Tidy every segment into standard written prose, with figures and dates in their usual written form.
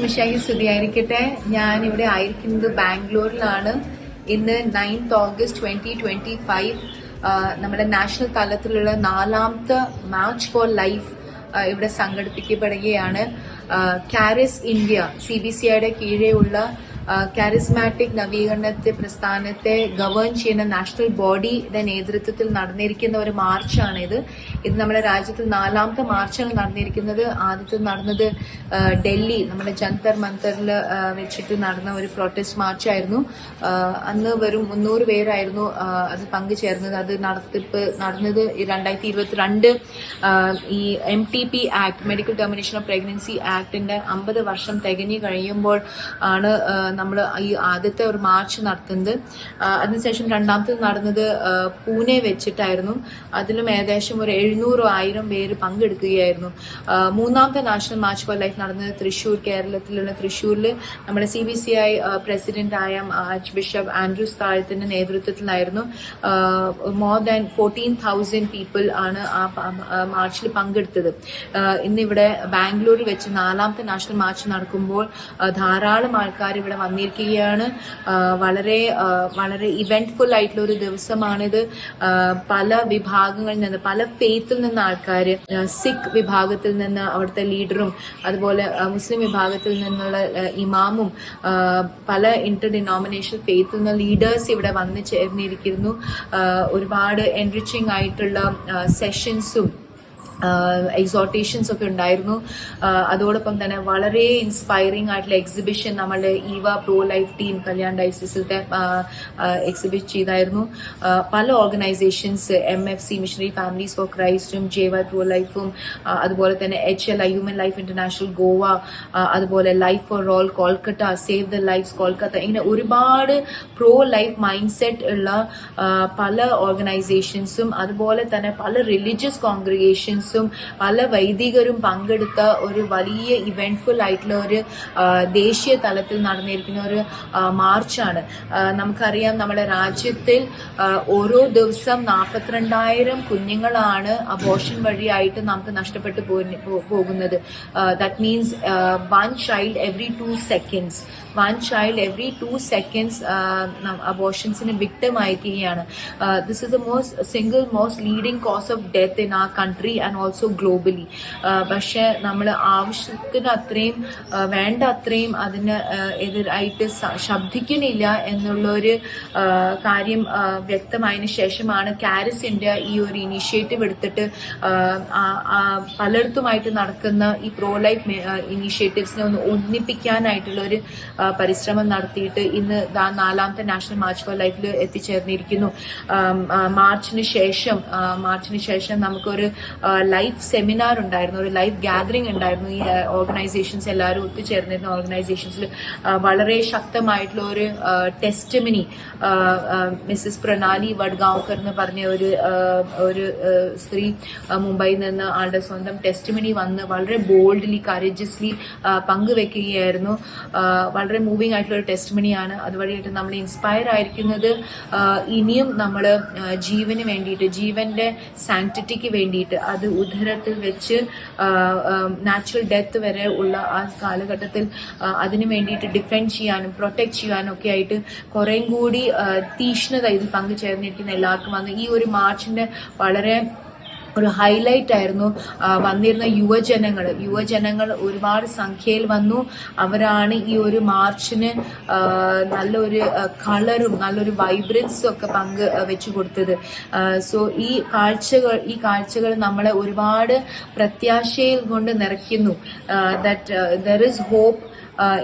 ഈശോമിശിഹായ്ക്ക് സ്തുതിയായിരിക്കട്ടെ. ഞാൻ ഇവിടെ ആയിരിക്കുന്നത് ബാംഗ്ലൂരിലാണ്. ഇന്ന് 9th August 2025 നമ്മുടെ നാഷണൽ തലത്തിലുള്ള 4ാമത്തെ മാർച്ച് ഫോർ ലൈഫ് ഇവിടെ സംഘടിപ്പിക്കപ്പെടുകയാണ്. കാരിസ് ഇന്ത്യ CBCIയുടെ കീഴെയുള്ള കാരിസ്മാറ്റിക് നവീകരണത്തെ പ്രസ്ഥാനത്തെ ഗവേൺ ചെയ്യുന്ന നാഷണൽ ബോഡിയുടെ നേതൃത്വത്തിൽ നടന്നിരിക്കുന്ന ഒരു മാർച്ചാണിത്. ഇത് നമ്മുടെ രാജ്യത്തിൽ 4ാമത്തെ മാർച്ചാണ് നടന്നിരിക്കുന്നത്. ആദ്യത്തെ നടന്നത് ഡൽഹി നമ്മുടെ ജന്തർ മന്തറിൽ വെച്ചിട്ട് നടന്ന ഒരു പ്രൊട്ടസ്റ്റ് മാർച്ചായിരുന്നു. അന്ന് വെറും 300 പേരായിരുന്നു അത് പങ്കുചേർന്നത്. അത് നടന്നത് 2022 ഈ MTP act, medical termination of pregnancy ആക്ടിന്റെ 50 വർഷം തികഞ്ഞു കഴിയുമ്പോൾ ആണ് നമ്മൾ ഈ ആദ്യത്തെ ഒരു മാർച്ച് നടത്തുന്നത്. അതിനുശേഷം രണ്ടാമത്തേത് നടന്നത് പൂനെ വെച്ചിട്ടായിരുന്നു. അതിലും ഏകദേശം ഒരു 700-1000 പേര് പങ്കെടുക്കുകയായിരുന്നു. മൂന്നാമത്തെ നാഷണൽ മാർച്ച് ഫോർ ലൈഫ് നടന്നത് തൃശ്ശൂർ, കേരളത്തിലുള്ള തൃശ്ശൂരിൽ നമ്മുടെ CBCI പ്രസിഡന്റായ ആർച്ച് ബിഷപ്പ് ആൻഡ്രൂസ് താഴത്തിന്റെ നേതൃത്വത്തിലായിരുന്നു. മോർ ദാൻ 14,000 പീപ്പിൾ ആണ് ആ മാർച്ചിൽ പങ്കെടുത്തത്. ഇന്നിവിടെ ബാംഗ്ലൂരിൽ വെച്ച് 4ാമത്തെ നാഷണൽ മാർച്ച് നടക്കുമ്പോൾ ധാരാളം ആൾക്കാർ ഇവിടെ വന്നിരിക്കുകയാണ്. വളരെ വളരെ ഇവന്റ്ഫുൾ ആയിട്ടുള്ള ഒരു ദിവസമാണിത്. പല വിഭാഗങ്ങളിൽ നിന്ന്, പല ഫെയ്ത്തിൽ നിന്ന് ആൾക്കാർ, സിഖ് വിഭാഗത്തിൽ നിന്ന് അവിടുത്തെ ലീഡറും അതുപോലെ മുസ്ലിം വിഭാഗത്തിൽ നിന്നുള്ള ഇമാമും പല ഇന്റർ ഡിനോമിനേഷണൽ ഫെയ്ത്തിൽ നിന്ന് ലീഡേഴ്സ് ഇവിടെ വന്നു ചേർന്നിരിക്കുന്നു. ഒരുപാട് എൻറിച്ചിങ് ആയിട്ടുള്ള സെഷൻസും എക്സോട്ടേഷൻസ് ഒക്കെ ഉണ്ടായിരുന്നു. അതോടൊപ്പം തന്നെ വളരെ ഇൻസ്പയറിംഗ് ആയിട്ടുള്ള എക്സിബിഷൻ നമ്മളുടെ ഈവ പ്രോ ലൈഫ് ടീം കല്യാൺ ഡയസിസിലത്തെ എക്സിബിറ്റ് ചെയ്തായിരുന്നു. പല organisations MFC missionary families for ക്രൈസ്റ്റും JY പ്രോ ലൈഫും അതുപോലെ തന്നെ HLI human life international Goa, അതുപോലെ life for all Kolkata, save the lifes Kolkata, ഇങ്ങനെ ഒരുപാട് പ്രോ ലൈഫ് മൈൻഡ് സെറ്റ് ഉള്ള പല ഓർഗനൈസേഷൻസും അതുപോലെ തന്നെ പല റിലീജിയസ് കോൺഗ്രിഗേഷൻസ് പല വൈദികരും പങ്കെടുത്ത ഒരു വലിയ ഇവന്റ്ഫുൾ ആയിട്ടുള്ള ഒരു ദേശീയ തലത്തിൽ നടന്നിരിക്കുന്ന ഒരു മാർച്ചാണ്. നമുക്കറിയാം നമ്മുടെ രാജ്യത്തിൽ ഓരോ ദിവസം 42,000 കുഞ്ഞുങ്ങളാണ് അബോർഷൻ വഴിയായിട്ട് നമുക്ക് നഷ്ടപ്പെട്ടു പോകുന്നത്. That means one child every 2 seconds അബോർഷൻസിന് വിക്ടിം ആയിരിക്കുകയാണ്. This is the most leading cause of death in our country and also globally. പക്ഷെ നമ്മൾ ആവശ്യത്തിന് അത്രയും വേണ്ട അത്രയും അതിന് എതിരായിട്ട് ശബ്ദിക്കുന്നില്ല എന്നുള്ളൊരു കാര്യം വ്യക്തമായതിനു ശേഷമാണ് കാരിസ് ഇന്ത്യ ഈ ഒരു ഇനീഷ്യേറ്റീവ് എടുത്തിട്ട് പലയിടത്തുമായിട്ട് നടക്കുന്ന ഈ പ്രോ ലൈഫ് ഇനീഷ്യേറ്റീവ്സിനെ ഒന്ന് ഒന്നിപ്പിക്കാനായിട്ടുള്ള ഒരു പരിശ്രമം നടത്തിയിട്ട് ഇന്ന് 4ാമത്തെ നാഷണൽ മാർച്ച് ഫോർ ലൈഫിൽ എത്തിച്ചേർന്നിരിക്കുന്നു. മാർച്ചിന് ശേഷം നമുക്കൊരു ലൈഫ് സെമിനാർ ഉണ്ടായിരുന്നു, ഒരു ലൈഫ് ഗാദറിംഗ് ഉണ്ടായിരുന്നു. ഈ ഓർഗനൈസേഷൻസ് എല്ലാവരും ഒത്തുചേർന്നിരുന്ന ഓർഗനൈസേഷൻസിൽ വളരെ ശക്തമായിട്ടുള്ള ഒരു ടെസ്റ്റിമനി മിസ്സസ് പ്രണാലി വഡ്ഗാവ്കർ എന്ന് പറഞ്ഞ ഒരു സ്ത്രീ മുംബൈയിൽ നിന്ന് ആളുടെ സ്വന്തം ടെസ്റ്റിമനി വന്ന് വളരെ ബോൾഡ്ലി കറേജസ്ലി പങ്കുവെക്കുകയായിരുന്നു. വളരെ മൂവിംഗ് ആയിട്ടുള്ള ഒരു ടെസ്റ്റിമണിയാണ്. അതുവഴിയായിട്ട് നമ്മൾ ഇൻസ്പയർ ആയിരിക്കുന്നത് ഇനിയും നമ്മൾ ജീവന് വേണ്ടിയിട്ട്, ജീവന്റെ സാങ്ക്ടിറ്റിക്ക് വേണ്ടിയിട്ട്, അത് ഉദരത്തിൽ വെച്ച് നാച്ചുറൽ ഡെത്ത് വരെ ഉള്ള ആ കാലഘട്ടത്തിൽ അതിനു വേണ്ടിയിട്ട് ഡിഫെൻഡ് ചെയ്യാനും പ്രൊട്ടക്ട് ചെയ്യാനും ഒക്കെ ആയിട്ട് കുറേയും കൂടി തീഷ്ണത ഇതിൽ പങ്കുചേർന്നിരിക്കുന്ന എല്ലാവർക്കും വന്ന് ഈ ഒരു മാർച്ചിന്റെ വളരെ ഒരു ഹൈലൈറ്റ് ആയിരുന്നു. വന്നിരുന്ന യുവജനങ്ങൾ ഒരുപാട് സംഖ്യയിൽ വന്നു. അവരാണ് ഈ ഒരു മാർച്ചിന് നല്ലൊരു കളറും നല്ലൊരു വൈബ്രൻസും ഒക്കെ വെച്ചു കൊടുത്തത്. സോ ഈ കാഴ്ചകൾ നമ്മളെ ഒരുപാട് പ്രത്യാശയിൽ കൊണ്ട് നിറയ്ക്കുന്നു. That there is hope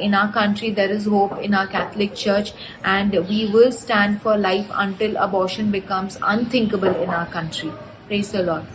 in our country, there is hope in our Catholic Church, and we will stand for life until abortion becomes unthinkable in our country. Praise the Lord.